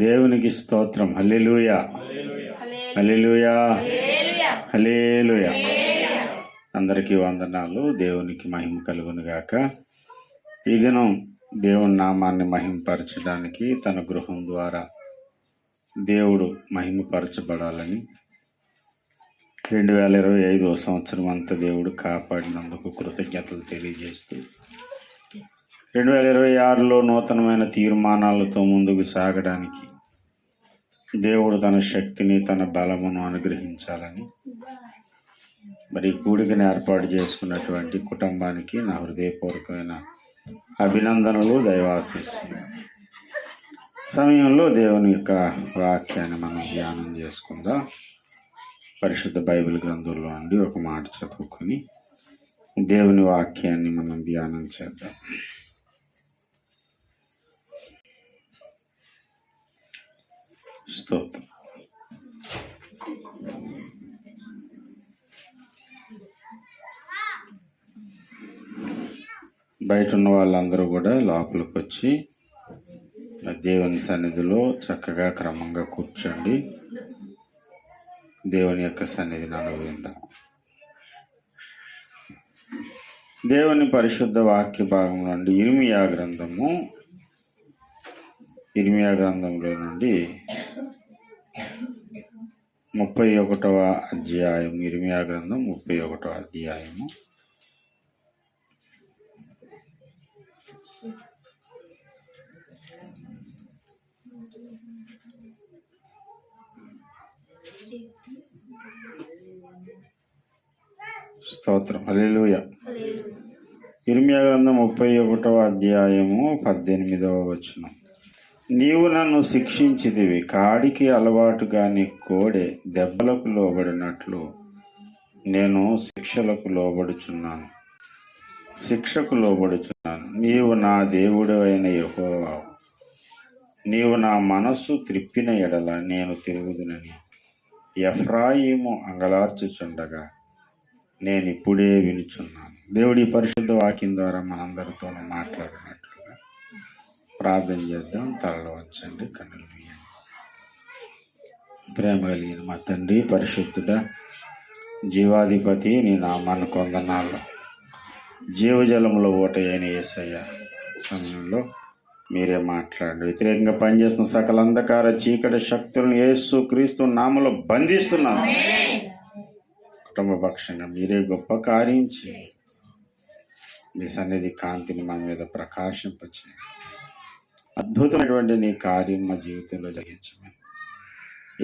దేవునికి స్తోత్రం. హల్లెలూయా, హల్లెలూయా, హల్లెలూయా. అందరికీ వందనాలు. దేవునికి మహిమ కలుగును గాక. ఈ దినం దేవుని నామాన్ని మహిమపరచడానికి తన గృహం ద్వారా దేవుడు మహిమపరచబడాలని 2025 సంవత్సరం అంతా దేవుడు కాపాడినందుకు కృతజ్ఞతలు తెలియజేస్తూ 2026లో నూతనమైన తీర్మానాలతో ముందుకు సాగడానికి దేవుడు తన శక్తిని, తన బలమును అనుగ్రహించాలని మరి కూడికని ఏర్పాటు చేసుకున్నటువంటి కుటుంబానికి నా హృదయపూర్వకమైన అభినందనలు, దైవాశీస్సులు. సమయంలో దేవుని యొక్క వాక్యాన్ని మనం ధ్యానం చేసుకుందాం. పరిశుద్ధ బైబిల్ గ్రంథంలో నుండి ఒక మాట చదువుకొని దేవుని వాక్యాన్ని మనం ధ్యానం చేద్దాం. స్తోత్రం. బయట ఉన్న వాళ్ళందరూ కూడా లోపలికి వచ్చి దేవుని సన్నిధిలో చక్కగా క్రమంగా కూర్చోండి. దేవుని యొక్క సన్నిధిని అనుభవిద్దాం. దేవుని పరిశుద్ధ వాక్య భాగం నుండి ఇర్మియా గ్రంథంలో నుండి 31వ అధ్యాయం. ఇర్మియా గ్రంథం 31వ అధ్యాయము. స్తోత్రం. హల్లెలూయా. ఇర్మియా గ్రంథం 31వ అధ్యాయము 18వ వచనం. నీవు నన్ను శిక్షించితివి, కాడికి అలవాటుగాని కోడె దెబ్బలకు లోబడినట్లు నేను శిక్షకు లోబడుచున్నాను. నీవు నా దేవుడు అయిన యెహోవా, నీవు నా మనస్సు త్రిప్పిన ఎడల నేను తిరుగుదునని ఎఫ్రాయిము అంగలార్చుచుండగా నేను ఇప్పుడే వినుచున్నాను. దేవుడి పరిశుద్ధ వాక్యం ద్వారా మనందరితోనూ మాట్లాడినట్లుగా ప్రార్థన చేద్దాం. తలలో వచ్చండి, కన్నులు మూయండి. ప్రేమ కలిగిన మా తండ్రి, పరిశుద్ధుడా, జీవాధిపతి, నీ నామాన్ని కొందనాళ్ళు. జీవజలములో ఓట అయిన యేసయ్య సమయంలో మీరే మాట్లాడండి. వ్యతిరేకంగా పనిచేస్తున్న సకల అంధకార చీకటి శక్తులను యేసు క్రీస్తు నామములో బంధిస్తున్నాను. కుటుంబ పక్షంగా మీరే గొప్ప కార్యం చేయండి. మీ సన్నిధి కాంతిని మన మీద ప్రకాశింపచేయండి. అద్భుతమైనటువంటి నీ కార్యం మా జీవితంలో జరిగించమని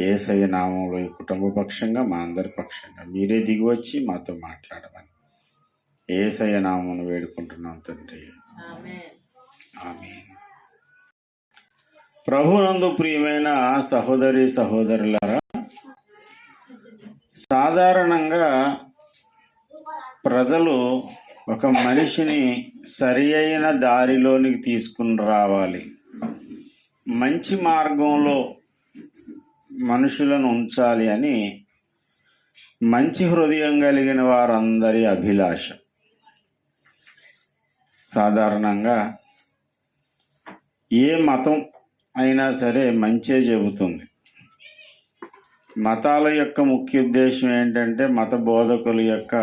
యేసయ్య నామంలో ఈ కుటుంబ పక్షంగా, మా అందరి పక్షంగా మీరే దిగివచ్చి మాతో మాట్లాడమని యేసయ్య నామమును వేడుకుంటున్నాం తండ్రి, ఆమేన్. ప్రభునందు ప్రియమైన సహోదరి సహోదరులారా, సాధారణంగా ప్రజలు ఒక మనిషిని సరి అయిన దారిలోనికి తీసుకుని రావాలి, మంచి మార్గంలో మనుషులను ఉంచాలి అని మంచి హృదయం కలిగిన వారందరి అభిలాష. సాధారణంగా ఏ మతం అయినా సరే మంచే చెబుతుంది. మతాల యొక్క ముఖ్య ఉద్దేశం ఏంటంటే, మత బోధకుల యొక్క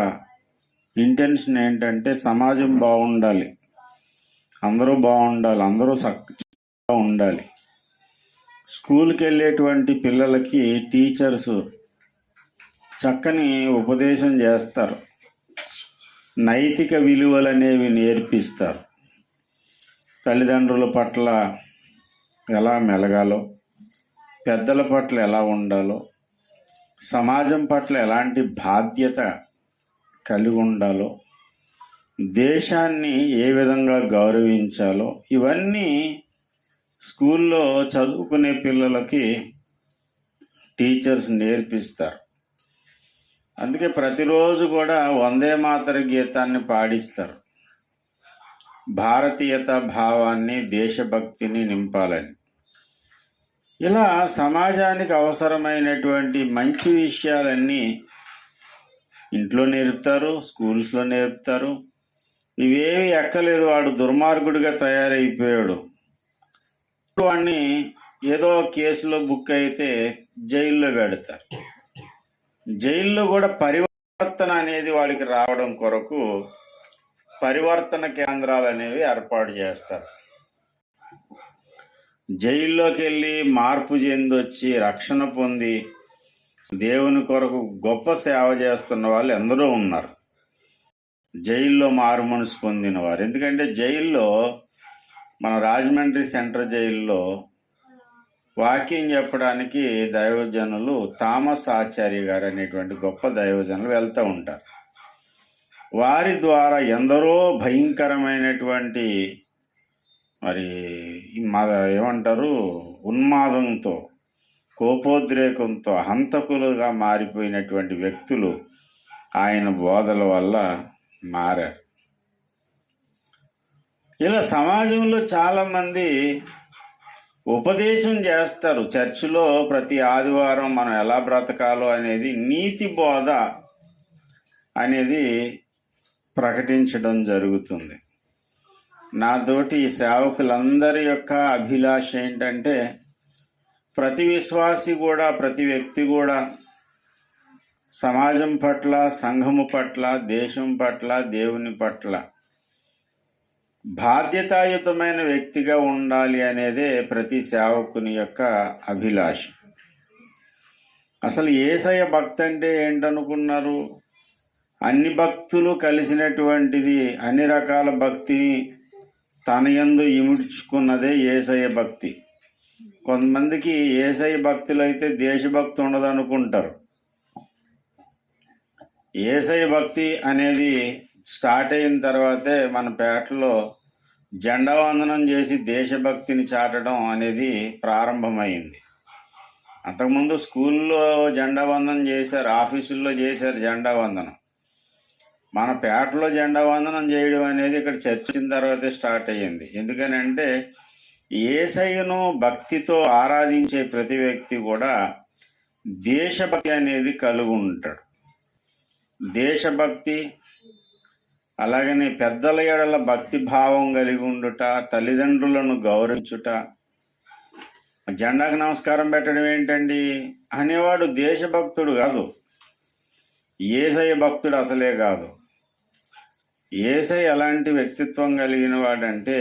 ఇంటెన్షన్ ఏంటంటే సమాజం బాగుండాలి, అందరూ బాగుండాలి, అందరూ చక్కగా ఉండాలి. స్కూల్కి వెళ్ళేటువంటి పిల్లలకి టీచర్స్ చక్కని ఉపదేశం చేస్తారు, నైతిక విలువలు అనేవి నేర్పిస్తారు. తల్లిదండ్రుల పట్ల ఎలా మెలగాలో, పెద్దల పట్ల ఎలా ఉండాలో, సమాజం పట్ల ఎలాంటి బాధ్యత కలిగి ఉండాలో, దేశాన్ని ఏ విధంగా గౌరవించాలో, ఇవన్నీ స్కూల్లో చదువుకునే పిల్లలకి టీచర్స్ నేర్పిస్తారు. అందుకే ప్రతిరోజు కూడా వందే మాతర గీతాన్ని పాడిస్తారు. భారతీయత భావాన్ని, దేశభక్తిని నింపాలని. ఇలా సమాజానికి అవసరమైనటువంటి మంచి విషయాలన్నీ ఇంట్లో నేర్పుతారు, స్కూల్స్లో నేర్పుతారు. ఇవేవి ఎక్కలేదు, వాడు దుర్మార్గుడిగా తయారైపోయాడు, వాడిని ఏదో కేసులో బుక్ అయితే జైల్లో పెడతారు. జైల్లో కూడా పరివర్తన అనేది వాడికి రావడం కొరకు పరివర్తన కేంద్రాలు అనేవి ఏర్పాటు చేస్తారు. జైల్లోకి వెళ్ళి మార్పు చెందొచ్చి రక్షణ పొంది దేవుని కొరకు గొప్ప సేవ చేస్తున్న వాళ్ళు ఎందరో ఉన్నారు. జైల్లో మారు మనసు పొందిన వారు. ఎందుకంటే జైల్లో మన రాజమండ్రి సెంట్రల్ జైల్లో వాక్యం చెప్పడానికి దైవజనులు థామస్ ఆచార్య గారు అనేటువంటి గొప్ప దైవజనులు వెళ్తూ ఉంటారు. వారి ద్వారా ఎందరో భయంకరమైనటువంటి ఏమంటారు ఉన్మాదంతో కోపోద్రేకంతో హంతకులుగా మారిపోయినటువంటి వ్యక్తులు ఆయన బోధల వల్ల మారారు. ఇలా సమాజంలో చాలామంది ఉపదేశం చేస్తారు. చర్చిలో ప్రతి ఆదివారం మనం ఎలా బ్రతకాలో అనేది నీతి బోధ అనేది ప్రకటించడం జరుగుతుంది. నాతోటి సేవకులందరి యొక్క అభిలాష ఏంటంటే ప్రతి విశ్వాసి కూడా, ప్రతి వ్యక్తి కూడా సమాజం పట్ల, సంఘము పట్ల, దేశం పట్ల, దేవుని పట్ల బాధ్యతాయుతమైన వ్యక్తిగా ఉండాలి అనేదే ప్రతి సేవకుని యొక్క అభిలాష. అసలు యేసయ్య భక్తి అంటే ఏంటనుకున్నారు? అన్ని భక్తులు కలిసినటువంటిది, అన్ని రకాల భక్తిని తన యందు ఇముడ్చుకున్నదే యేసయ్య భక్తి. కొంతమందికి యేసయ్య భక్తులు అయితే దేశభక్తి ఉండదు అనుకుంటారు. యేసయ్య భక్తి అనేది స్టార్ట్ అయిన తర్వాతే మన పేటలో జెండా వందనం చేసి దేశభక్తిని చాటడం అనేది ప్రారంభమైంది. అంతకుముందు స్కూల్లో జెండా వందనం చేశారు, ఆఫీసుల్లో చేశారు జెండా వందనం. మన పేటలో జెండా వందనం చేయడం అనేది ఇక్కడ చర్చ వచ్చిన తర్వాతే స్టార్ట్ అయ్యింది. ఎందుకనంటే యేసయ్యను భక్తితో ఆరాధించే ప్రతి వ్యక్తి కూడా దేశభక్తి అనేది కలిగి ఉంటాడు. దేశభక్తి, అలాగనే పెద్దల ఎడల భక్తి భావం కలిగి ఉండుట, తల్లిదండ్రులను గౌరవించుట. జెండాకు నమస్కారం పెట్టడం ఏంటండి అనేవాడు దేశభక్తుడు కాదు, యేసయ్య భక్తుడు అసలే కాదు. యేసయ్య ఎలాంటి వ్యక్తిత్వం కలిగిన వాడంటే,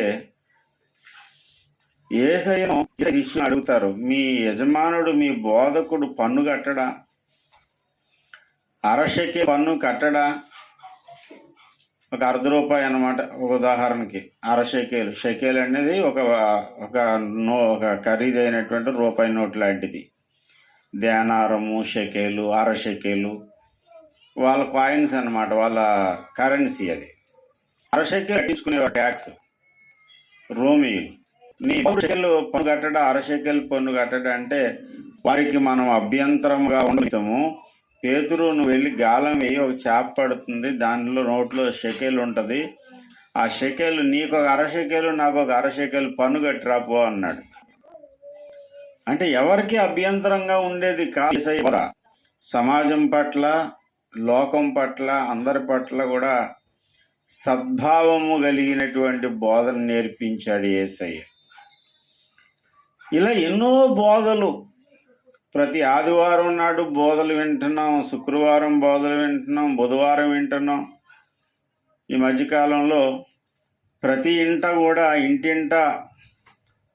యేసయ్యను శిష్యులు అడుగుతారు, మీ యజమానుడు, మీ బోధకుడు పన్ను కట్టడా? అరశకే పన్ను కట్టడా? ఒక ₹1 అన్నమాట. ఒక ఉదాహరణకి అరశకేలు. షకేల్ అనేది ఒక ఖరీదైనటువంటి రూపాయి నోట్ లాంటిది. దేనారము, షకేలు, అరశకేలు వాళ్ళ కాయిన్స్ అన్నమాట, వాళ్ళ కరెన్సీ అది. అరశకేలు కట్టించుకునే ట్యాక్స్ రోమియులు. నీ షకేలు పన్ను కట్టడా, అరశకేలు పన్ను కట్టడా అంటే వారికి మనం అభ్యంతరంగా ఉండము. పేతురు, నువ్వు వెళ్ళి గాలం వేయి, ఒక చేప పడుతుంది, దానిలో నోట్లో షకేలు ఉంటుంది, ఆ షకేలు నీకు ఒక అరశకేలు, నాకు ఒక అరశకేలు పన్ను కట్టిరాపో అన్నాడు. అంటే ఎవరికి అభ్యంతరంగా ఉండేది కాదు. సమాజం పట్ల, లోకం పట్ల, అందరి పట్ల కూడా సద్భావము కలిగినటువంటి బోధన నేర్పించాడు యేసయ్య. ఇలా ఎన్నో బోధలు ప్రతి ఆదివారం నాడు బోధలు వింటున్నాం, శుక్రవారం బోధలు వింటున్నాం, బుధవారం వింటున్నాం. ఈ మధ్యకాలంలో ప్రతి ఇంట కూడా ఇంటింట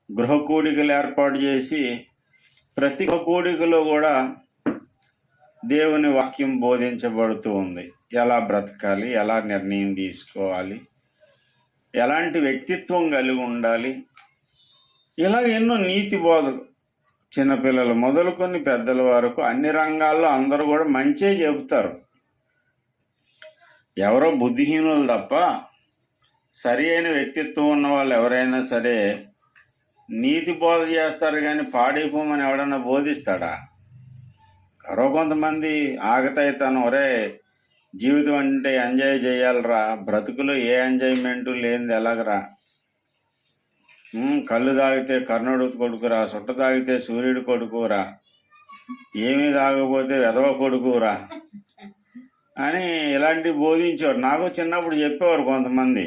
గృహ కూడికలు ఏర్పాటు చేసి ప్రతి గృహ కూడికలో కూడా దేవుని వాక్యం బోధించబడుతూ ఉంది. ఎలా బ్రతకాలి, ఎలా నిర్ణయం తీసుకోవాలి, ఎలాంటి వ్యక్తిత్వం కలిగి ఉండాలి, ఇలా ఎన్నో నీతి బోధలు చిన్నపిల్లలు మొదలుకొని పెద్దల వరకు అన్ని రంగాల్లో అందరూ కూడా మంచే చెబుతారు. ఎవరో బుద్ధిహీనులు తప్ప సరి అయిన వ్యక్తిత్వం ఉన్న వాళ్ళు ఎవరైనా సరే నీతి బోధ చేస్తారు, కానీ పాడైపోమని ఎవడన్నా బోధిస్తాడా? ఎవరో కొంతమంది ఆగతాయితనం, ఒరే జీవితం అంటే ఎంజాయ్ చేయాలరా, బ్రతుకులో ఏ ఎంజాయ్మెంటు లేనిది ఎలాగరా, కళ్ళు తాగితే కర్ణుడు కొడుకురా, సుట్ట తాగితే సూర్యుడు కొడుకురా, ఏమీ తాగకపోతే వెధవ కొడుకురా అని ఇలాంటివి బోధించేవారు. నాకు చిన్నప్పుడు చెప్పేవారు కొంతమంది.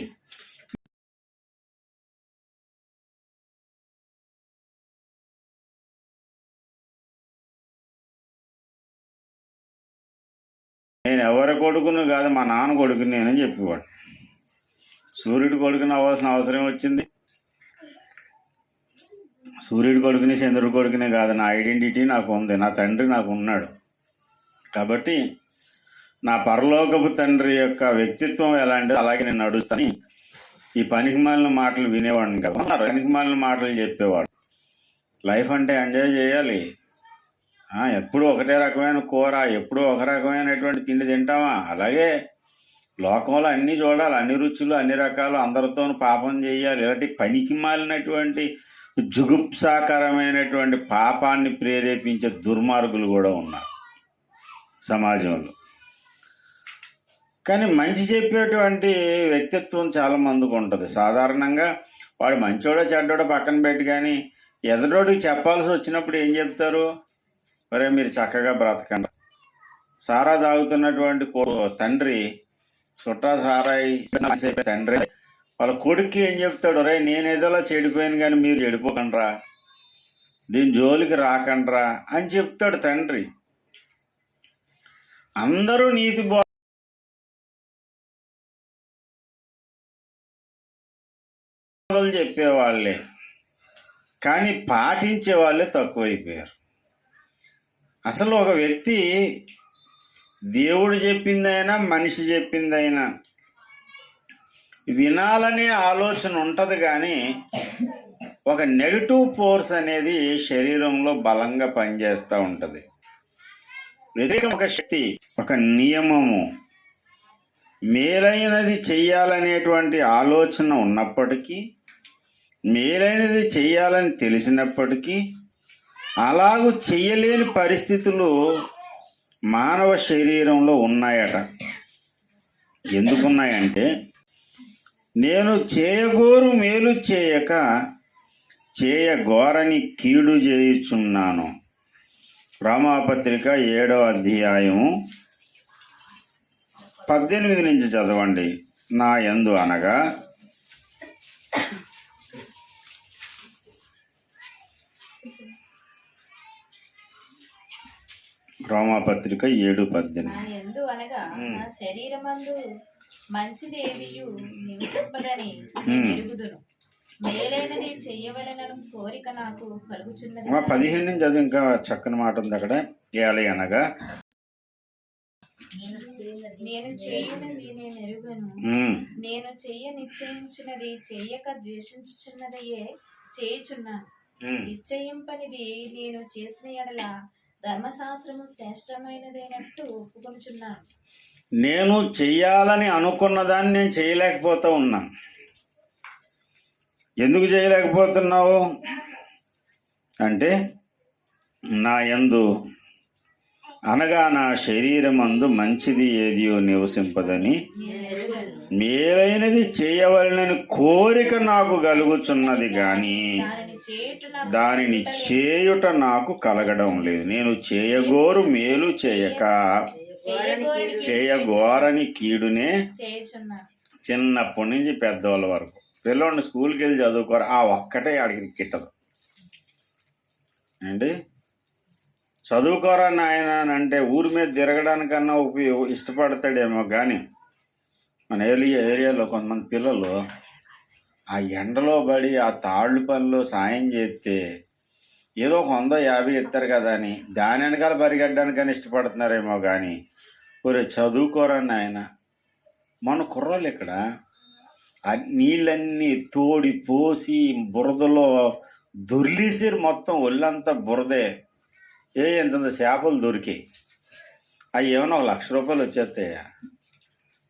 నేను ఎవరి కొడుకును కాదు, మా నాన్న కొడుకుని నేనని చెప్పేవాడు. సూర్యుడి కొడుకుని అవ్వాల్సిన అవసరం వచ్చింది? సూర్యుడి కొడుకుని చంద్రుడి కొడుకునే కాదు, నా ఐడెంటిటీ నాకు ఉంది, నా తండ్రి నాకు ఉన్నాడు. కాబట్టి నా పరలోకపు తండ్రి యొక్క వ్యక్తిత్వం ఎలాంటిది అలాగే నేను నడుస్తాను. ఈ పనికిమాలిన మాటలు వినేవాడిని కదా, పనికిమాలిన మాటలు చెప్పేవాడు. లైఫ్ అంటే ఎంజాయ్ చేయాలి. ఎప్పుడూ ఒకటే రకమైన కూర, ఎప్పుడూ ఒక రకమైనటువంటి తిండి తింటామా? అలాగే లోకంలో అన్నీ చూడాలి, అన్ని రుచులు, అన్ని రకాలు, అందరితో పాపం చేయాలి. ఇలాంటి పనికి మాలినటువంటి జుగుప్సాకరమైనటువంటి పాపాన్ని ప్రేరేపించే దుర్మార్గులు కూడా ఉన్నారు సమాజంలో. కానీ మంచి చెప్పేటువంటి వ్యక్తిత్వం చాలా మందికి ఉంటుంది. సాధారణంగా వాడు మంచోడో చెడ్డోడో పక్కన పెట్టి కానీ ఎదరోడికి చెప్పాల్సి వచ్చినప్పుడు ఏం చెప్తారు? మరే మీరు చక్కగా బ్రతకండి. సారా తాగుతున్నటువంటి తండ్రి, చుట్టా సారాయి తండ్రి వాళ్ళ కొడుక్కి ఏం చెప్తాడు? రే నేనేదోలా చెడిపోయాను కానీ మీరు చెడిపోకండ్రా, దీని జోలికి రాకండ్రా అని చెప్తాడు తండ్రి. అందరూ నీతి బోధలు చెప్పేవాళ్ళే, కానీ పాటించే వాళ్ళే తక్కువైపోయారు. అసలు ఒక వ్యక్తి దేవుడు చెప్పిందైనా మనిషి చెప్పిందైనా వినాలనే ఆలోచన ఉంటుంది, కానీ ఒక నెగటివ్ ఫోర్స్ అనేది శరీరంలో బలంగా పనిచేస్తూ ఉంటుంది. వ్యతిరేక ఒక శక్తి, ఒక నియమము, మేలైనది చెయ్యాలనేటువంటి ఆలోచన ఉన్నప్పటికీ, మేలైనది చెయ్యాలని తెలిసినప్పటికీ అలాగూ చెయ్యలేని పరిస్థితులు మానవ శరీరంలో ఉన్నాయట. ఎందుకున్నాయంటే, నేను చేయగోరు మేలు చేయక చేయగోరని కీడు చేయుచున్నాను. రోమాపత్రిక 7వ అధ్యాయము 18 నుంచి చదవండి. నా యందు అనగా రోమాపత్రిక 7:18. నా శరీరమందు మంచిది ఏమియు నివసింపదని ఎరుగుదును, మేలైనది చెయ్యవలెనను కోరిక నాకు కలుగుచున్నది. 15 నుంచి చదువు, ఇంకా చక్కని మాట ఉంది అక్కడ. ఏలి అనగా నేను చేయునది నేను ఎరుగను, నేను చెయ్య నిశ్చయించున్నది చెయ్యక ద్వేషించుచున్నదయే చేయుచున్నాను. నిశ్చయింపనిది నేను చేసిన ఎడల ధర్మశాస్త్రము శ్రేష్టమైనదైనట్టు ఒప్పుకొనుచున్నాను. నేను చెయ్యాలని అనుకున్న దాన్ని నేను చేయలేకపోతూ ఉన్నాను. ఎందుకు చేయలేకపోతున్నావు అంటే, నా యందు అనగా నా శరీరమందు మంచిది ఏదియో నివసింపదని మేలైనది చేయవలనని కోరిక నాకు కలుగుచున్నది, కానీ దానిని చేయుట నాకు కలగడం లేదు. నేను చేయగోరు మేలు చేయక చేయగోరని కీడునే చిన్నప్పటి నుంచి పెద్దవాళ్ళ వరకు. పిల్లోడిని స్కూల్కి వెళ్ళి చదువుకోరు, ఆ ఒక్కటే ఆడికి కిట్టదు అండి. చదువుకోరా నాయన అంటే ఊరి మీద తిరగడానికన్నా ఇష్టపడతాడేమో, కానీ మన ఏరియాలో కొంతమంది పిల్లలు ఆ ఎండలో పడి ఆ తాళ్ళు పనిలో సాయం చేస్తే ఏదో 100-50 ఇస్తారు కదా అని దాని వెనకాల పరిగెట్టడానికని ఇష్టపడుతున్నారేమో, కానీ ఒరే చదువుకోరా నాయన. మన కుర్రోళ్ళు ఇక్కడ ఆ నీళ్ళన్నీ తోడి పోసి బురదలో దొర్లేసారు, మొత్తం ఒళ్ళంతా బురదే. ఎంత చేపలు దొరికాయి, అవి ఏమైనా 1,00,000 రూపాయలు వచ్చేస్తాయా?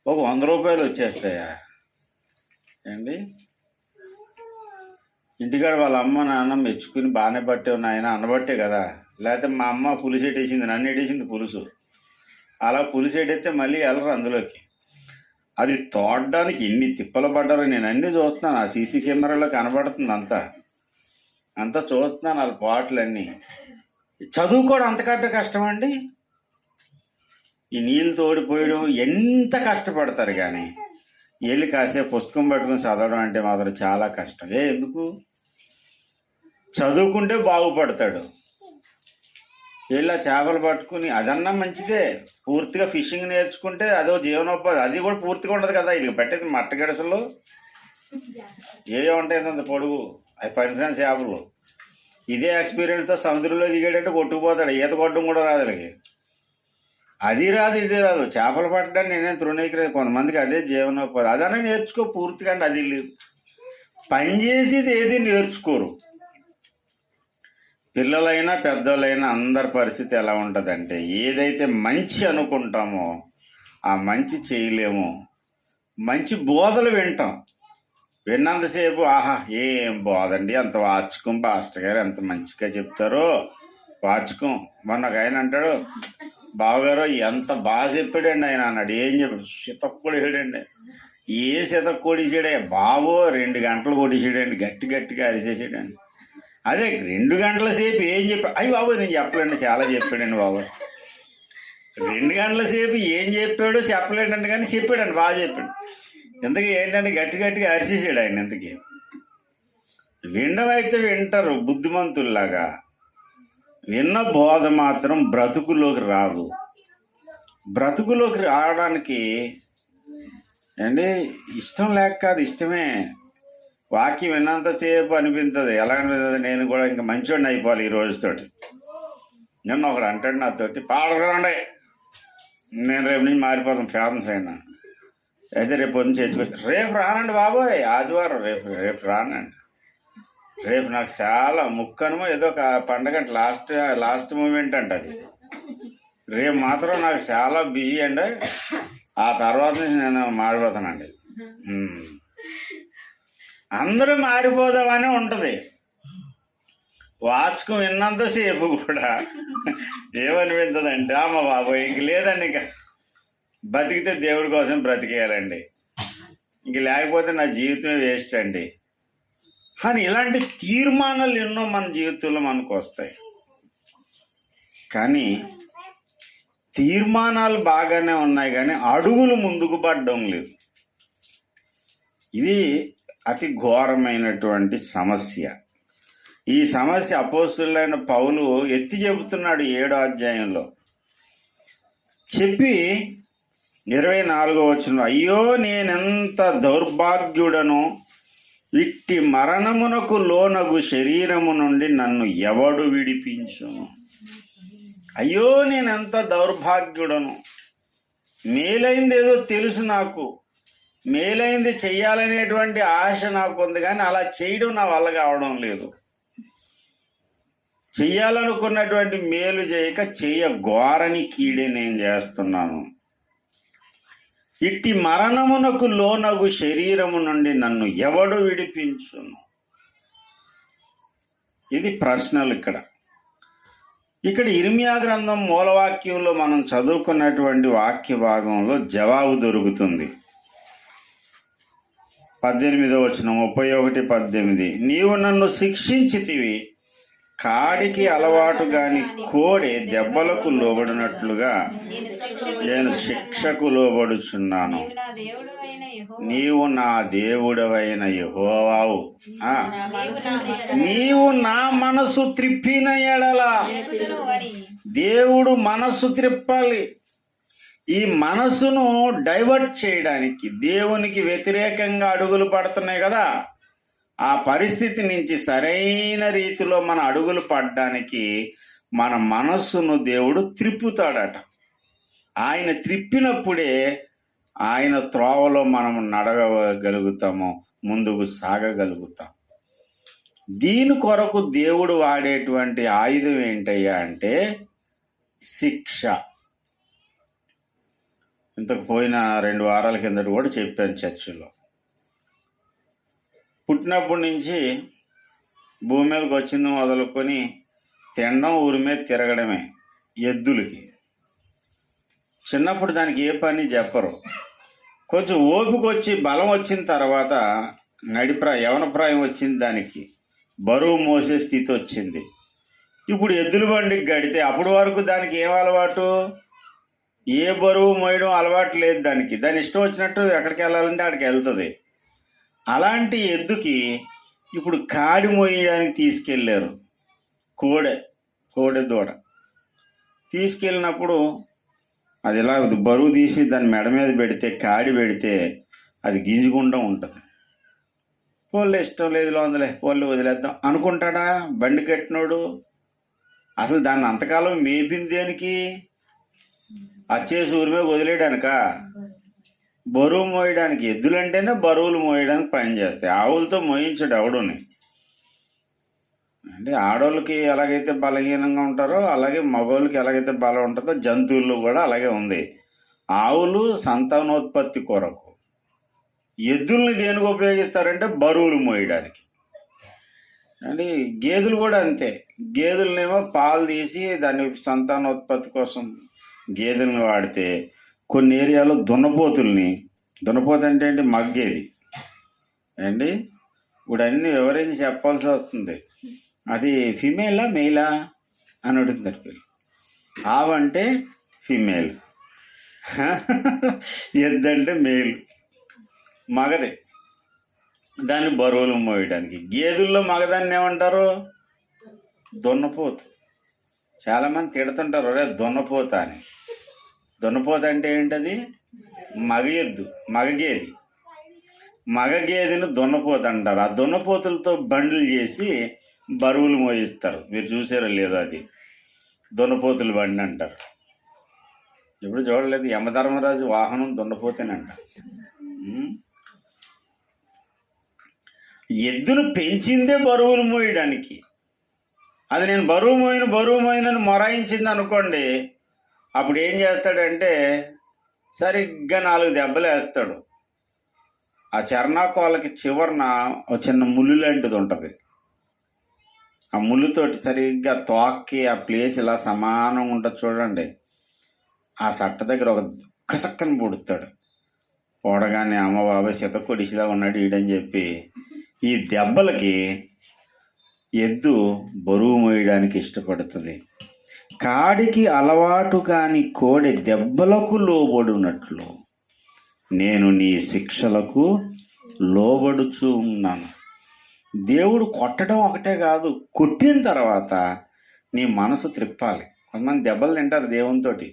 100 రూపాయలు వచ్చేస్తాయా అండి? ఇంటికాడ వాళ్ళ అమ్మ నాన్న మెచ్చుకుని బాగానే పట్టే నాయన అనబట్టే కదా. లేకపోతే మా అమ్మ పులుసు ఎట్టేసింది, నన్ను ఎట్టేసింది పులుసు. అలా పులుసు ఎట్టేస్తే మళ్ళీ వెళ్ళరు అందులోకి. అది తోడడానికి ఎన్ని తిప్పలు పడ్డారో నేను అన్నీ చూస్తున్నాను. ఆ సీసీ కెమెరాలో కనబడుతుంది, అంతా చూస్తున్నాను వాళ్ళ పాటలన్నీ. చదువుకోవడం అంతకంటే కష్టం అండి. ఈ నీళ్ళు తోడిపోయడం ఎంత కష్టపడతారు, కానీ వెళ్ళి కాసేపు పుస్తకం పట్టుకుని చదవడం అంటే మాత్రం చాలా కష్టం. ఎందుకు? చదువుకుంటే బాగుపడతాడు, ఇలా చేపలు పట్టుకుని అదన్నా మంచిదే. పూర్తిగా ఫిషింగ్ నేర్చుకుంటే అదో జీవనోపాధి. అది కూడా పూర్తిగా ఉండదు కదా. ఇది పెట్టేది మట్టగడసలు ఏవో ఉంటాయి అంత పొడుగు, అవి పనికిరాని చేపలు. ఇదే ఎక్స్పీరియన్స్తో సముద్రంలో దిగాడంటే కొట్టుకుపోతాడు. ఈత కొట్టడం కూడా రాదు వాళ్ళకి. అది రాదు ఇది రాదు. చేపలు పట్టడానికి నేనేం తృణీకరి. కొంతమందికి అదే జీవనోపాధి. అదన్నా నేర్చుకో పూర్తిగా. అంటే అది లేదు. పని చేసేది ఏది నేర్చుకోరు. పిల్లలైనా పెద్దోళ్ళైనా అందరి పరిస్థితి ఎలా ఉంటుందంటే, ఏదైతే మంచి అనుకుంటామో ఆ మంచి చేయలేము. మంచి బోధలు వింటాం. విన్నంతసేపు ఆహా ఏం బోధండి, అంత వాచుకం, పాస్టర్ గారు ఎంత మంచిగా చెప్తారో వాచుకం. మొన్న ఒక ఆయన అంటాడు, బావగారు ఎంత బాగా చెప్పాడండి ఆయన అన్నాడు. ఏం చెప్పాడు? శతక్కుడు వేసాడండి. ఏ శతక్కు కొడిసాడే బాబో, 2 గంటలు కొడిసాడండి. గట్టి గట్టిగా అరిసేసాడండి. అదే 2 గంటల సేపు ఏం చెప్పాడు? అయ్యి బాబు నేను చెప్పలేండి, చాలా చెప్పాడండి బాబు. 2 గంటల సేపు ఏం చెప్పాడో చెప్పలేడండి, కానీ చెప్పాడండి, బాగా చెప్పాడు. ఇంతకీ ఏంటంటే గట్టి గట్టిగా అరిచేసాడు ఆయన. ఇంతకీ వినడం అయితే వింటారు బుద్ధిమంతుల్లాగా. విన్న బోధ మాత్రం బ్రతుకులోకి రాదు. బ్రతుకులోకి రావడానికి అండి ఇష్టం లేక కాదు, ఇష్టమే. వాక్యం విన్నంతసేపు అనిపిస్తుంది. ఎలా అనిపిస్తుంది? నేను కూడా ఇంకా మంచివాడిని అయిపోవాలి ఈ రోజుతోటి. నిన్న ఒకడు అంటాడు నాతోటి, పాడకండి నేను రేపు నుంచి మారిపోతాను, ఫేమస్ అయినా. అయితే రేపు పొద్దున్న చర్చికి రేపు రానండి బాబోయ్, ఆదివారం రేపు రానండి. రేపు నాకు చాలా ముక్కనమో ఏదో ఒక పండగ లాస్ట్ మూమెంట్ అంట అది. రేపు మాత్రం నాకు చాలా బిజీ అండి, ఆ తర్వాత నుంచి నేను మారిపోతానండి. అందరూ మారిపోదామని ఉంటుంది. వాచుకం విన్నంతసేపు కూడా ఏమనిపిస్తుందంటే, అమ్మ బాబోయ్ ఇంక లేదండి, ఇంకా బతికితే దేవుడి కోసం బ్రతికేయాలండి, ఇంక లేకపోతే నా జీవితమే వేస్ట్ అండి అని ఇలాంటి తీర్మానాలు ఎన్నో మన జీవితంలో మనకు వస్తాయి. కానీ తీర్మానాలు బాగానే ఉన్నాయి, కానీ అడుగులు ముందుకు పడడం లేదు. ఇది అతి ఘోరమైనటువంటి సమస్య. ఈ సమస్య అపోస్తులైన పౌలు ఎత్తి చెబుతున్నాడు 7వ అధ్యాయంలో. చెప్పి 24వ వచనంలో, అయ్యో నేనెంత దౌర్భాగ్యుడను, ఇట్టి మరణమునకు లోనగు శరీరము నుండి నన్ను ఎవడు విడిపించును. అయ్యో నేనెంత దౌర్భాగ్యుడను. మేలైంది ఏదో తెలుసు నాకు, మేలైంది చెయ్యాలనేటువంటి ఆశ నాకు ఉంది, కానీ అలా చేయడం నా వల్ల కావడం లేదు. చెయ్యాలనుకున్నటువంటి మేలు చేయక ఘోరని కీడే నేను చేస్తున్నాను. ఇట్టి మరణమునకు లోనగు శరీరము నుండి నన్ను ఎవడు విడిపించును. ఇది ప్రశ్నలు. ఇక్కడ ఇర్మియా గ్రంథం మూలవాక్యంలో మనం చదువుకున్నటువంటి వాక్య భాగంలో జవాబు దొరుకుతుంది. 18వ వచనం, 31:18, నీవు నన్ను శిక్షించితివి, కాడికి అలవాటు గాని కోడె దెబ్బలకు లోబడినట్లుగా నేను శిక్షకు లోబడుచున్నాను. నీవు నా దేవుడవైన యెహోవావు. నీవు నా మనసు త్రిప్పిన ఎడల, దేవుడు మనసు త్రిప్పాలి. ఈ మనసును డైవర్ట్ చేయడానికి దేవునికి వ్యతిరేకంగా అడుగులు పడుతున్నాయి కదా, ఆ పరిస్థితి నుంచి సరైన రీతిలో మన అడుగులు పడడానికి మన మనస్సును దేవుడు త్రిప్పుతాడట. ఆయన త్రిప్పినప్పుడే ఆయన త్రోవలో మనం నడవగలుగుతాము, ముందుకు సాగగలుగుతాం. దీని కొరకు దేవుడు వాడేటువంటి ఆయుధం ఏంటయ్యా అంటే శిక్ష. ఇంతకు పోయిన 2 వారాల కిందట కూడా చెప్పాను చర్చిలో. పుట్టినప్పటి నుంచి భూమి మీదకి వచ్చింది మొదలుకొని తినడం, ఊరి మీద తిరగడమే ఎద్దులకి. చిన్నప్పుడు దానికి ఏ పని చెప్పరు. కొంచెం ఓపిక వచ్చి బలం వచ్చిన తర్వాత యవనప్రాయం వచ్చింది, దానికి బరువు మోసే స్థితి వచ్చింది. ఇప్పుడు ఎద్దుల బండికి గడితే అప్పటి వరకు దానికి ఏం అలవాటు? ఏ బరువు మోయడం అలవాటు లేదు దానికి. దాని ఇష్టం వచ్చినట్టు ఎక్కడికి వెళ్ళాలంటే అక్కడికి వెళ్తుంది. అలాంటి ఎద్దుకి ఇప్పుడు కాడి మోయడానికి తీసుకెళ్ళారు కోడె దూడ. తీసుకెళ్ళినప్పుడు అది ఇలా బరువు తీసి దాని మెడ మీద పెడితే, కాడి పెడితే అది గింజుకుండా ఉంటుంది. పోళ్ళు ఇష్టం లేదు లోందలే, పోళ్ళు వదిలేద్దాం అనుకుంటాడా బండి కట్టినోడు? అసలు దాన్ని అంతకాలం మేపింది దేనికి? వచ్చేసి ఊరి మీద వదిలేయడానిక? బరువు మోయడానికి. ఎద్దులంటేనే బరువులు మోయడానికి పని చేస్తాయి. ఆవులతో మోయించడు ఎవడుని. అంటే ఆడవాళ్ళకి ఎలాగైతే బలహీనంగా ఉంటారో అలాగే మగవాళ్ళకి ఎలాగైతే బలం ఉంటుందో జంతువుల్లో కూడా అలాగే ఉంది. ఆవులు సంతానోత్పత్తి కొరకు, ఎద్దుల్ని దేనికి ఉపయోగిస్తారంటే బరువులు మోయడానికి. అంటే గేదెలు కూడా అంతే. గేదెలనేమో పాలు తీసి దాని సంతానోత్పత్తి కోసం గేదెలను వాడితే, కొన్ని ఏరియాలో దున్నపోతు అంటే ఏంటి? మగ్గేది అండి. ఇప్పుడు అన్నీ వివరించి చెప్పాల్సి వస్తుంది. అది ఫిమేలా మెయిలా అని అడుగుతున్నారు పిల్లలు. ఆవంటే ఫిమేల్, ఎద్దంటే మేలు, మగది. దాన్ని బరువులు మోయడానికి. గేదెల్లో మగదాన్ని ఏమంటారు? దున్నపోతు. చాలామంది తిడుతుంటారు, రే దున్నపోత అని. దున్నపోత అంటే ఏంటది? మగ ఎద్దు, మగగేది. మగగేదెని దున్నపోతు అంటారు. ఆ దున్నపోతులతో బండ్లు చేసి బరువులు మోయిస్తారు. మీరు చూసారో లేదో? అది దున్నపోతుల బండి అంటారు. ఎప్పుడు చూడలేదు? యమధర్మరాజు వాహనం దున్నపోతేనంట. ఎద్దును పెంచిందే బరువులు మోయడానికి. అది నేను బరువు మోయినని మొరాయించింది అనుకోండి, అప్పుడు ఏం చేస్తాడంటే సరిగ్గా 4 దెబ్బలు వేస్తాడు. ఆ చర్నాకోలకి చివరన ఒక చిన్న ముళ్ళు లాంటిది ఉంటుంది. ఆ ముళ్ళుతోటి సరిగ్గా తోక్కి ఆ ప్లేస్ ఇలా సమానంగా ఉంటుంది చూడండి. ఆ సట్ట దగ్గర ఒక కసక్కని పొడుస్తాడు. పొడగానే అమ్మ బాబాయ్ శతకొడిసిలా ఉన్నాడు ఈడని చెప్పి ఈ దెబ్బలకి ఎద్దు బరువు మోయడానికి ఇష్టపడుతుంది. కాడికి అలవాటు కాని కోడె దెబ్బలకు లోబడినట్లు నేను నీ శిక్షలకు లోబడుచూ ఉన్నాను. దేవుడు కొట్టడం ఒకటే కాదు, కొట్టిన తర్వాత నీ మనసు త్రిప్పాలి. కొంతమంది దెబ్బలు తింటారు దేవునితోటి.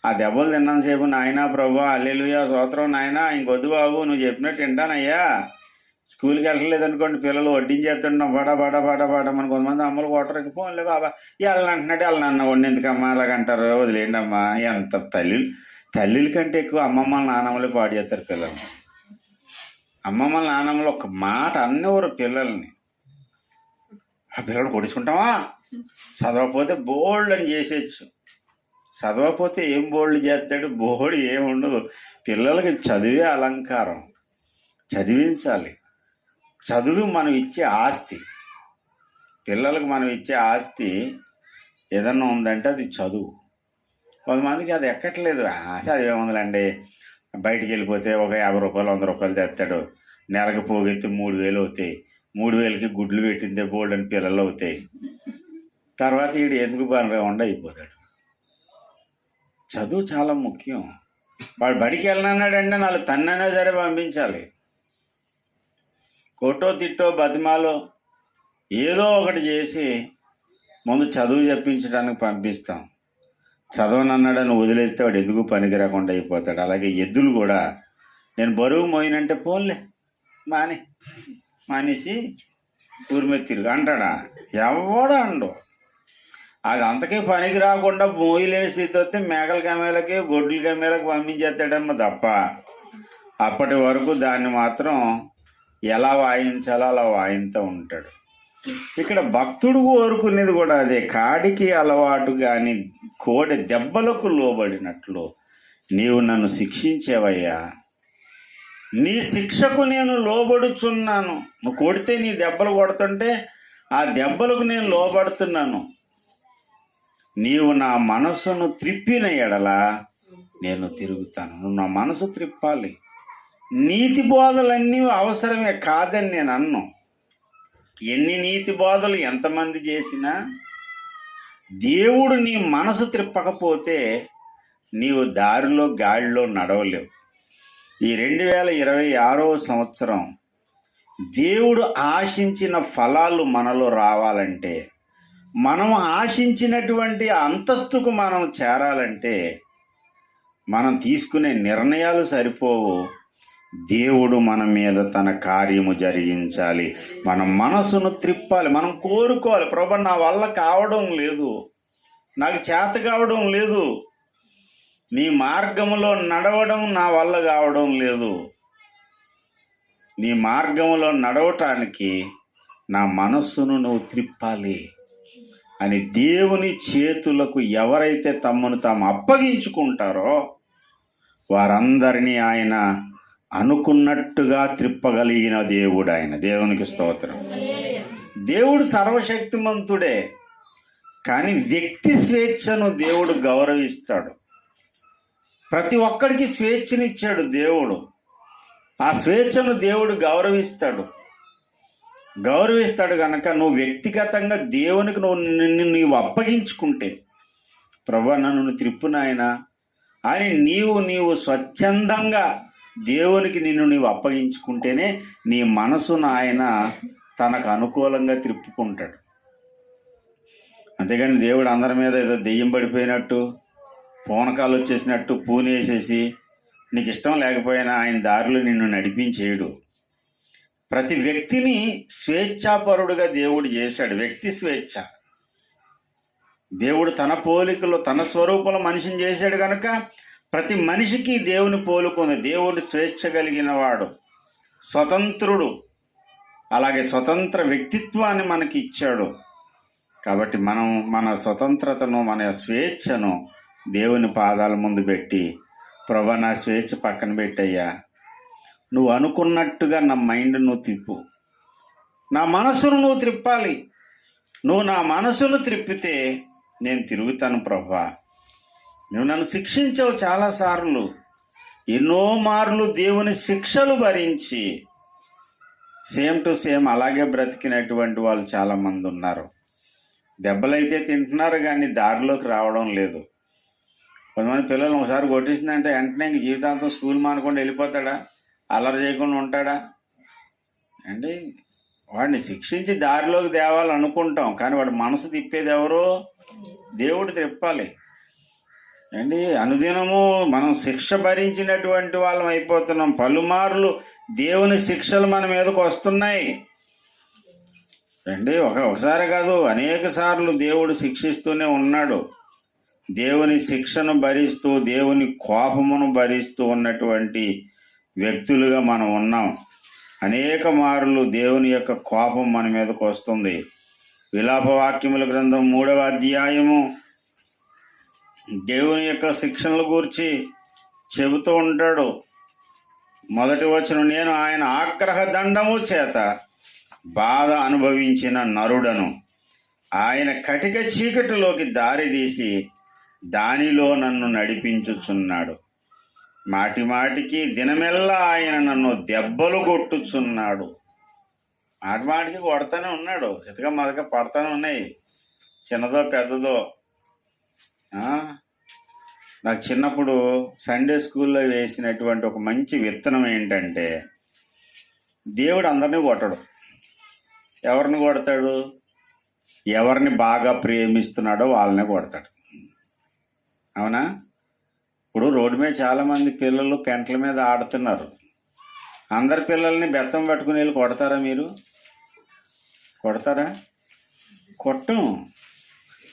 ఆ దెబ్బలు తిన్నంతసేపు నాయనా ప్రభా హల్లెలూయా స్తోత్రం నాయనా, ఇంకొద్దు బాబు నువ్వు చెప్పినట్టు వింటానయ్యా. స్కూల్కి వెళ్ళలేదు అనుకోండి, పిల్లలు వడ్డించేస్తుంటాం బడా మన కొంతమంది అమ్మలు కొట్టరు. పోన్లే బాబా వెళ్ళనంటున్నాడు, వెళ్ళనన్న వండి ఎందుకమ్మా అలాగంటారు, వదిలేయండి అమ్మా. ఎంత తల్లుల కంటే ఎక్కువ అమ్మమ్మలు నానమ్మలే పాడు చేస్తారు పిల్లల్ని. అమ్మమ్మల నానమ్మలు ఒక మాట అన్నవారు పిల్లల్ని. ఆ పిల్లలు కొడుచుకుంటావా? చదవకపోతే బోల్డ్ అని చేసేయచ్చు. చదవకపోతే ఏం బోల్డ్ చేస్తాడు? బోల్డ్ ఏముండదు. పిల్లలకి చదివే అలంకారం, చదివించాలి. చదువు మనం ఇచ్చే ఆస్తి. పిల్లలకు మనం ఇచ్చే ఆస్తి ఏదన్నా ఉందంటే అది చదువు. కొంతమందికి అది ఎక్కట్లేదు. చదివేముందండి, బయటికి వెళ్ళిపోతే ఒక 50 రూపాయలు 100 రూపాయలు తెస్తాడు, నెలకు పోగెత్తి 3000 అవుతాయి. 3000కి గుడ్లు పెట్టిందే బోల్డ్ అని పిల్లలు అవుతాయి. తర్వాత వీడు ఎందుకు పనిగా అయిపోతాడు. చదువు చాలా ముఖ్యం. వాడు బడికి వెళ్ళనన్నాడంటే 4 తన్నైనా సరే పంపించాలి. కొట్టో తిట్టో బతిమాలో ఏదో ఒకటి చేసి ముందు చదువు చెప్పించడానికి పంపిస్తాం. చదవనన్నాడని వదిలేస్తే వాడు ఎందుకు పనికి రాకుండా అయిపోతాడు. అలాగే ఎద్దులు కూడా నేను బరువు మోయినంటే పోన్లే మానేసి ఊరి మీద తిరుగు అంటాడా? ఎవడో అండు. అది అంతకే పనికి రాకుండా మోయలేని స్థితి వస్తే మేకల కమేలకి గొడ్ల కమేలకు పంపించేస్తాడేమో తప్ప అప్పటి వరకు దాన్ని మాత్రం ఎలా వాయించాలో అలా వాయిస్తూ ఉంటాడు. ఇక్కడ భక్తుడు కోరుకునేది కూడా అదే. కాడికి అలవాటు కానీ కోడె దెబ్బలకు లోబడినట్లు నీవు నన్ను శిక్షించేవయ్యా. నీ శిక్షకు నేను లోబడుచున్నాను. నువ్వు కొడితే నీ దెబ్బలు కొడుతుంటే ఆ దెబ్బలకు నేను లోబడుతున్నాను. నీవు నా మనసును త్రిప్పిన ఎడల నేను తిరుగుతాను. నువ్వు నా మనసు త్రిప్పాలి. నీతి బోధలన్నీ అవసరమే కాదని నేను అన్ను. ఎన్ని నీతి బోధలు ఎంతమంది చేసినా దేవుడు నీ మనసు త్రిప్పకపోతే నీవు దారిలో గాడిలో నడవలేవు. ఈ 2026వ సంవత్సరం దేవుడు ఆశించిన ఫలాలు మనలో రావాలంటే మనం ఆశించినటువంటి అంతస్తుకు మనం చేరాలంటే మనం తీసుకునే నిర్ణయాలు సరిపోవు. దేవుడు మన మీద తన కార్యము జరిగించాలి. మన మనసును త్రిప్పాలి. మనం కోరుకోవాలి, ప్రభు నా వల్ల కావడం లేదు, నాకు చేత కావడం లేదు, నీ మార్గములో నడవడం నా వల్ల కావడం లేదు, నీ మార్గములో నడవటానికి నా మనస్సును నువ్వు త్రిప్పాలి అని దేవుని చేతులకు ఎవరైతే తమను తాము అప్పగించుకుంటారో వారందరినీ ఆయన అనుకున్నట్టుగా త్రిప్పగలిగిన దేవుడు ఆయన. దేవునికి స్తోత్రం. దేవుడు సర్వశక్తిమంతుడే, కానీ వ్యక్తి స్వేచ్ఛను దేవుడు గౌరవిస్తాడు. ప్రతి ఒక్కడికి స్వేచ్ఛనిచ్చాడు దేవుడు. ఆ స్వేచ్ఛను దేవుడు గౌరవిస్తాడు కనుక నువ్వు వ్యక్తిగతంగా దేవునికి నీవు అప్పగించుకుంటే, ప్రభు నన్ను త్రిప్పు నాయనా అని నీవు స్వచ్ఛందంగా దేవునికి నీవు అప్పగించుకుంటేనే నీ మనసును ఆయన తనకు అనుకూలంగా త్రిప్పుకుంటాడు. అంతేగాని దేవుడు అందరి మీద ఏదో దెయ్యం పడిపోయినట్టు, పూనకాలు వచ్చేసినట్టు పూనేసేసి నీకు ఇష్టం లేకపోయినా ఆయన దారిలో నిన్ను నడిపించేయడు. ప్రతి వ్యక్తిని స్వేచ్ఛాపరుడుగా దేవుడు చేశాడు. వ్యక్తి స్వేచ్ఛ. దేవుడు తన పోలికలో తన స్వరూపంలో మనిషిని చేశాడు కనుక ప్రతి మనిషికి దేవుని పోలుకుంది. దేవుడు స్వేచ్ఛ కలిగిన వాడు, స్వతంత్రుడు. అలాగే స్వతంత్ర వ్యక్తిత్వాన్ని మనకి ఇచ్చాడు. కాబట్టి మనం మన స్వతంత్రతను, మన స్వేచ్ఛను దేవుని పాదాల ముందు పెట్టి, ప్రభా నా స్వేచ్ఛ పక్కన పెట్టయ్యా, నువ్వు అనుకున్నట్టుగా నా మైండ్ నువ్వు తిప్పు, నా మనసును నువ్వు త్రిప్పాలి. నువ్వు నా మనసును త్రిప్పితే నేను తిరుగుతాను ప్రభా. నువ్వు నన్ను శిక్షించావు చాలాసార్లు, ఎన్నో మార్లు దేవుని శిక్షలు భరించి సేమ్ టు సేమ్ అలాగే బ్రతికినటువంటి వాళ్ళు చాలామంది ఉన్నారు. దెబ్బలైతే తింటున్నారు కానీ దారిలోకి రావడం లేదు. కొంతమంది పిల్లలు ఒకసారి కొట్టేసిందంటే వెంటనే ఇంక జీవితాంతం స్కూల్ మానకుండా వెళ్ళిపోతాడా? అల్లరి చేయకుండా ఉంటాడా అండి? వాడిని శిక్షించి దారిలోకి తేవాలనుకుంటాం, కానీ వాడి మనసు తిప్పేది ఎవరో? దేవుడు తిప్పాలి అండి. అనుదినము మనం శిక్ష భరించినటువంటి వాళ్ళం అయిపోతున్నాం. పలుమార్లు దేవుని శిక్షలు మన మీదకు వస్తున్నాయి అండి. ఒకసారి కాదు, అనేక సార్లు దేవుడు శిక్షిస్తూనే ఉన్నాడు. దేవుని శిక్షను భరిస్తూ, దేవుని కోపమును భరిస్తూ ఉన్నటువంటి వ్యక్తులుగా మనం ఉన్నాం. అనేక మార్లు దేవుని యొక్క కోపం మన మీదకు వస్తుంది. విలాపవాక్యముల గ్రంథం 3వ అధ్యాయము దేవుని యొక్క శిక్షణల గురించి చెబుతూ ఉంటాడు. మొదటి వచనం, నేను ఆయన ఆగ్రహ దండము చేత బాధ అనుభవించిన నరుడను, ఆయన కటిక చీకటిలోకి దారి తీసి దానిలో నన్ను నడిపించుచున్నాడు. మాటి మాటికి దినమెల్లా ఆయన నన్ను దెబ్బలు కొట్టుచున్నాడు. మాటి మాటికి కొడతానే ఉన్నాడు. చితక మదక పడతానే ఉన్నాయి, చిన్నదో పెద్దదో. నాకు చిన్నప్పుడు సండే స్కూల్లో వేసినటువంటి ఒక మంచి విత్తనం ఏంటంటే, దేవుడు అందరినీ కొట్టడు. ఎవరిని కొడతాడు? ఎవరిని బాగా ప్రేమిస్తున్నాడో వాళ్ళనే కొడతాడు. అవునా? ఇప్పుడు రోడ్డు మీద చాలామంది పిల్లలు పెంటల మీద ఆడుతున్నారు. అందరి పిల్లల్ని బెత్తం పట్టుకుని వెళ్ళి కొడతారా? మీరు కొడతారా? కొట్టం.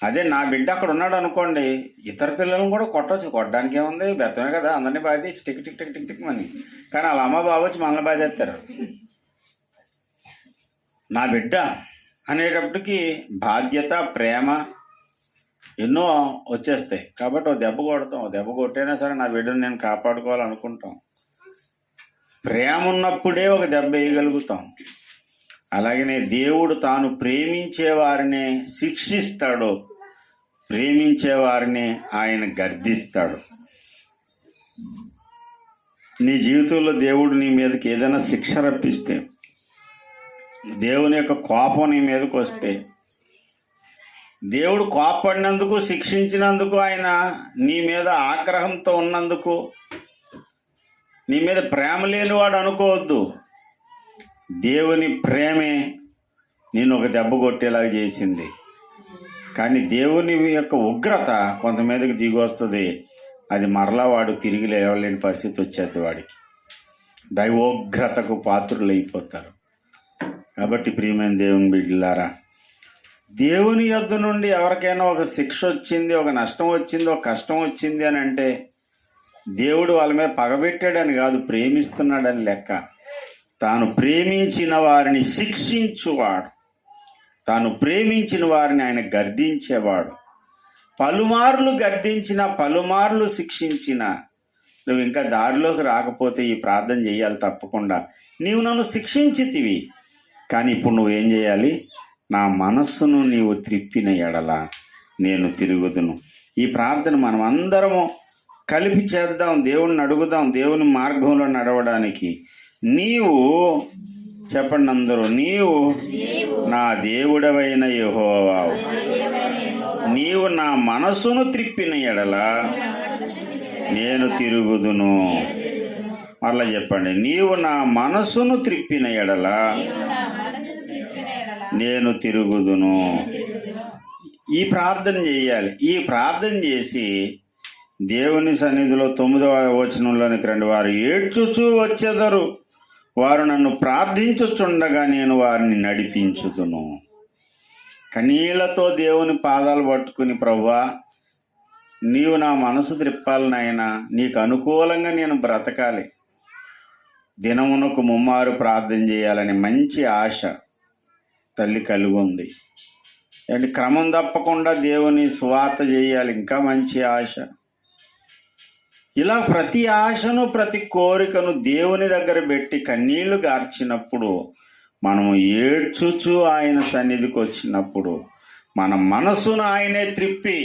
అదే నా బిడ్డ అక్కడ ఉన్నాడు అనుకోండి, ఇతర పిల్లలను కూడా కొట్టవచ్చు. కొట్టడానికి ఏముంది? బెత్తమే కదా, అందరినీ బాధేసి tick tick tick tick tick అని. కానీ వాళ్ళ అమ్మ బాబు వచ్చి మనల్ని బాధేస్తారు. నా బిడ్డ అనేటప్పటికి బాధ్యత, ప్రేమ ఎన్నో వచ్చేస్తాయి. కాబట్టి ఒక దెబ్బ కొడతాం. దెబ్బ కొట్టైనా సరే నా బిడ్డను నేను కాపాడుకోవాలనుకుంటాం. ప్రేమ ఉన్నప్పుడే ఒక దెబ్బ వేయగలుగుతాం. అలాగనే దేవుడు తాను ప్రేమించే వారిని శిక్షిస్తాడు, ప్రేమించే వారిని ఆయన గర్దిస్తాడు. నీ జీవితంలో దేవుడు నీ మీదకి ఏదైనా శిక్ష రప్పిస్తే, దేవుని యొక్క కోపం నీ మీదకి వస్తే, దేవుడు కోపడినందుకు, శిక్షించినందుకు, ఆయన నీ మీద ఆగ్రహంతో ఉన్నందుకు నీ మీద ప్రేమ లేనివాడు అనుకోవద్దు. దేవుని ప్రేమే నిన్ను ఒక దెబ్బ కొట్టేలాగా చేసింది. కానీ దేవుని యొక్క ఉగ్రత కొంతమీదకి దిగి వస్తుంది. అది మరలా వాడు తిరిగి లేవలేని పరిస్థితి వచ్చేది. వాడికి దైవోగ్రతకు పాత్రులు అయిపోతారు. కాబట్టి ప్రియమైన దేవుని బిడ్డలారా, దేవుని యొద్ద నుండి ఎవరికైనా ఒక శిక్ష వచ్చింది, ఒక నష్టం వచ్చింది, ఒక కష్టం వచ్చింది అని అంటే దేవుడు వాళ్ళ మీద పగబెట్టాడని కాదు, ప్రేమిస్తున్నాడని లెక్క. తాను ప్రేమించిన వారిని శిక్షించువాడు, తాను ప్రేమించిన వారిని ఆయన గర్దించేవాడు. పలుమార్లు గర్దించిన, పలుమార్లు శిక్షించిన, నువ్వు ఇంకా దారిలోకి రాకపోతే ఈ ప్రార్థన చేయాలి తప్పకుండా. నీవు నన్ను శిక్షించితివి, కానీ ఇప్పుడు నువ్వేం చేయాలి? నా మనస్సును నీవు త్రిప్పిన ఎడల నేను తిరుగుదును. ఈ ప్రార్థన మనం అందరము కలిపి చేద్దాం, దేవుణ్ణి అడుగుదాం దేవుని మార్గంలో నడవడానికి. నీవు చెప్పండి అందరూ, నీవు నా దేవుడవైన యెహోవావు, నీవు నా మనసును త్రిప్పిన ఎడల నేను తిరుగుదును. మళ్ళా చెప్పండి, నీవు నా మనసును త్రిప్పిన ఎడల నేను తిరుగుదును. ఈ ప్రార్థన చేయాలి. ఈ ప్రార్థన చేసి దేవుని సన్నిధిలో 9వ వచనంలోనికి రండి. వారు ఏడ్చుచూ వచ్చెదరు, వారు నన్ను ప్రార్థించుచుండగా నేను వారిని నడిపించుదును. కన్నీళ్లతో దేవుని పాదాలు పట్టుకుని, ప్రభువా నీవు నా మనసు త్రిప్పాలి నాయనా, నీకు అనుకూలంగా నేను బ్రతకాలి, దినమునకు 3 మారు ప్రార్థన చేయాలని మంచి ఆశ తల్లి కలిగి ఉంది. అంటే క్రమం తప్పకుండా దేవుని సువార్త చేయాలి, ఇంకా మంచి ఆశ. ఇలా ప్రతి ఆశను, ప్రతి కోరికను దేవుని దగ్గర పెట్టి కన్నీళ్లు గార్చినప్పుడు, మనము ఏడ్చుచు ఆయన సన్నిధికి వచ్చినప్పుడు, మన మనసును ఆయనే త్రిప్పి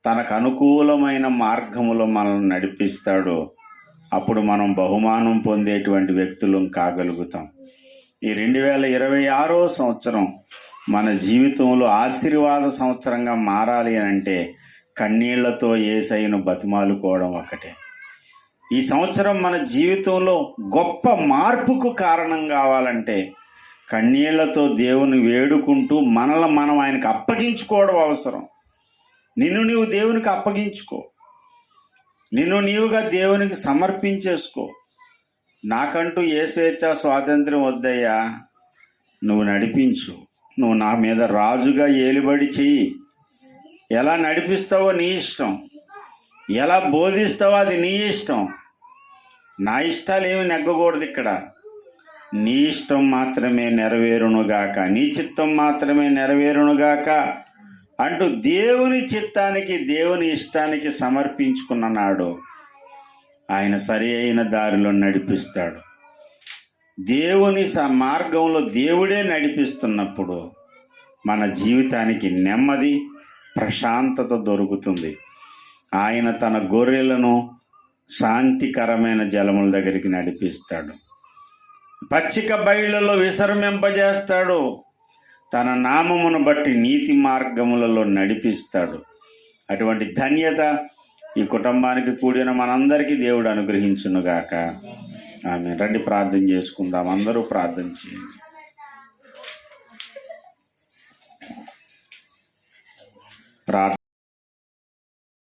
తనకు అనుకూలమైన మార్గములో మనల్ని నడిపిస్తాడు. అప్పుడు మనం బహుమానం పొందేటువంటి వ్యక్తులం కాగలుగుతాం. ఈ 2026వ సంవత్సరం మన జీవితంలో ఆశీర్వాద సంవత్సరంగా మారాలి అని అంటే కన్నీళ్లతో యేసయ్యను బతిమాలుకోవడం ఒకటే. ఈ సంవత్సరం మన జీవితంలో గొప్ప మార్పుకు కారణం కావాలంటే కన్నీళ్లతో దేవుని వేడుకుంటూ మనల్ని మనం ఆయనకు అప్పగించుకోవడం అవసరం. నిన్ను నీవు దేవునికి అప్పగించుకో, నిన్ను నీవుగా దేవునికి సమర్పించేసుకో. నాకంటూ ఏ స్వేచ్ఛ స్వాతంత్ర్యం వద్దయ్యా, నువ్వు నడిపించు, నువ్వు నా మీద రాజుగా ఏలుబడి చెయ్యి. ఎలా నడిపిస్తావో నీ ఇష్టం, ఎలా బోధిస్తావో అది నీ ఇష్టం. నా ఇష్టాలు ఏమి నెగ్గకూడదు ఇక్కడ. నీ ఇష్టం మాత్రమే నెరవేరునుగాక, నీ చిత్తం మాత్రమే నెరవేరునుగాక అంటూ దేవుని చిత్తానికి, దేవుని ఇష్టానికి సమర్పించుకున్న నాడు ఆయన సరి అయిన దారిలో నడిపిస్తాడు. దేవుని మార్గంలో దేవుడే నడిపిస్తున్నప్పుడు మన జీవితానికి నెమ్మది, ప్రశాంతత దొరుకుతుంది. ఆయన తన గొర్రెలను శాంతికరమైన జలముల దగ్గరికి నడిపిస్తాడు, పచ్చిక బయళ్ళలో విశ్రమింపజేస్తాడు, తన నామమును బట్టి నీతి మార్గములలో నడిపిస్తాడు. అటువంటి ధన్యత ఈ కుటుంబానికి కూడిన మనందరికీ దేవుడు అనుగ్రహించునుగాక. ఆమేన్. రండి ప్రార్థన చేసుకుందాం. అందరూ ప్రార్థన చేయండి.